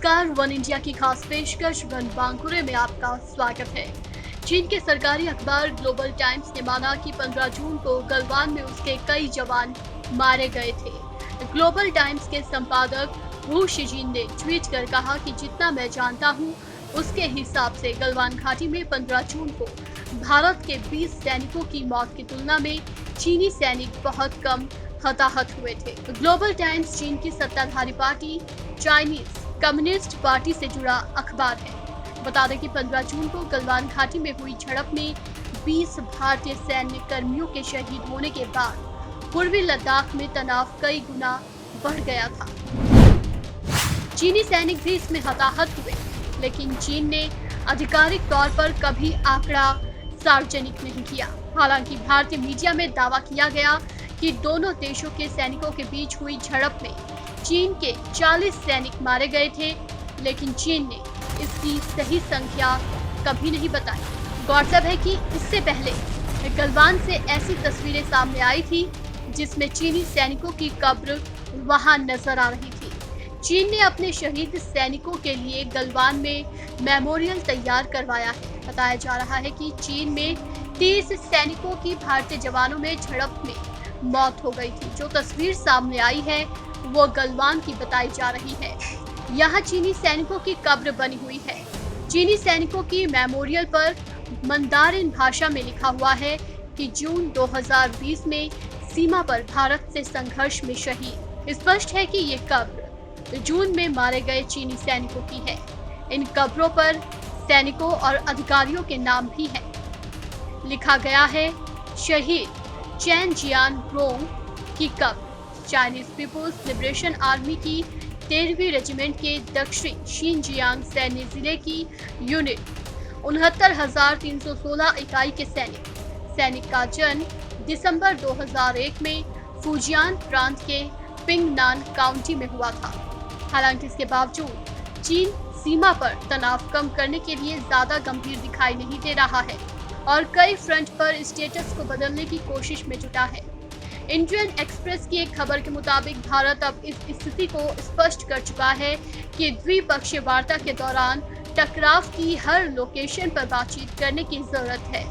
नमस्कार, one India की खास पेशकश वन बांकुरे में आपका स्वागत है। चीन के सरकारी अखबार ग्लोबल टाइम्स ने माना कि 15 जून को गलवान में उसके कई जवान मारे गए थे। ग्लोबल टाइम्स के संपादक वू शिजिन ने ट्वीट कर कहा कि जितना मैं जानता हूं, उसके हिसाब से गलवान घाटी में 15 जून को भारत के 20 सैनिकों की मौत की तुलना में चीनी सैनिक बहुत कम हताहत हुए थे। ग्लोबल टाइम्स चीन की सत्ताधारी पार्टी चाइनीज कम्युनिस्ट पार्टी से जुड़ा अखबार है। बता दें कि 15 जून को गलवान घाटी में हुई झड़प में 20 भारतीय सैन्य कर्मियों के शहीद होने के बाद पूर्वी लद्दाख में तनाव कई गुना बढ़ गया था। चीनी सैनिक भी इसमें हताहत हुए, लेकिन चीन ने आधिकारिक तौर पर कभी आंकड़ा सार्वजनिक नहीं किया। हालांकि भारतीय मीडिया में दावा किया गया कि दोनों देशों के सैनिकों के बीच हुई झड़प में चीन के 40 सैनिक मारे गए थे, लेकिन चीन ने इसकी सही संख्या कभी नहीं बताई। गौरतलब है कि इससे पहले गलवान से ऐसी तस्वीरें सामने आई थी जिसमें चीनी सैनिकों की कब्र वहां नजर आ रही थी। चीन ने अपने शहीद सैनिकों के लिए गलवान में मेमोरियल तैयार करवाया है। बताया जा रहा है कि चीन में 30 सैनिकों की भारतीय जवानों में झड़प में मौत हो गई थी। जो तस्वीर सामने आई है वो गलवान की बताई जा रही है। यहाँ चीनी सैनिकों की कब्र बनी हुई है। चीनी सैनिकों की मेमोरियल पर मंदारिन भाषा में लिखा हुआ है कि जून 2020 में सीमा पर भारत से संघर्ष में शहीद। स्पष्ट है कि ये कब्र जून में मारे गए चीनी सैनिकों की है। इन कब्रों पर सैनिकों और अधिकारियों के नाम भी हैं। लिखा गया है शहीद चैन जियान ब्रोंग की कब्र चाइनीज पीपुल्स लिबरेशन आर्मी की 13वीं रेजिमेंट के दक्षिण शिनजियांग सैन्य जिले की यूनिट 69,316 इकाई के सैनिक का जन्म दिसंबर 2001 में फुजियान प्रांत के पिंगनान काउंटी में हुआ था। हालांकि इसके बावजूद चीन सीमा पर तनाव कम करने के लिए ज्यादा गंभीर दिखाई नहीं दे रहा है और कई फ्रंट पर स्टेटस को बदलने की कोशिश में जुटा है। इंडियन एक्सप्रेस की एक खबर के मुताबिक भारत अब इस स्थिति को स्पष्ट कर चुका है कि द्विपक्षीय वार्ता के दौरान टकराव की हर लोकेशन पर बातचीत करने की जरूरत है।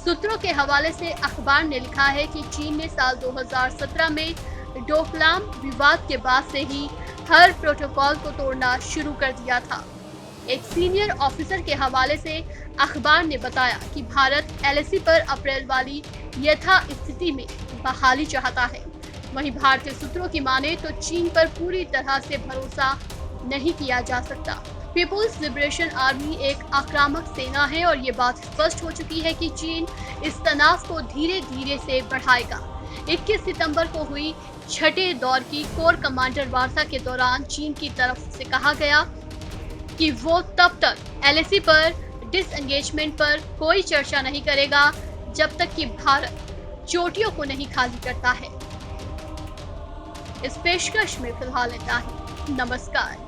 सूत्रों के हवाले से अखबार ने लिखा है कि चीन ने साल 2017 में डोकलाम विवाद के बाद से ही हर प्रोटोकॉल को तोड़ना शुरू कर दिया था। एक सीनियर ऑफिसर के हवाले से अखबार ने बताया कि भारत एलएसी पर अप्रैल वाली यथा स्थिति में बहाली चाहता है। वहीं भारतीय सूत्रों की माने तो चीन पर पूरी तरह से भरोसा नहीं किया जा सकता। पीपुल्स लिबरेशन आर्मी एक आक्रामक सेना है और ये बात स्पष्ट हो चुकी है कि चीन इस तनाव को धीरे धीरे से बढ़ाएगा। 21 सितंबर को हुई छठे दौर की कोर कमांडर वार्ता के दौरान चीन की तरफ से कहा गया कि वो तब तक एलएसी पर डिसएंगेजमेंट पर कोई चर्चा नहीं करेगा जब तक कि भारत चोटियों को नहीं खाली करता है। इस पेशकश में फिलहाल इतना ही। नमस्कार।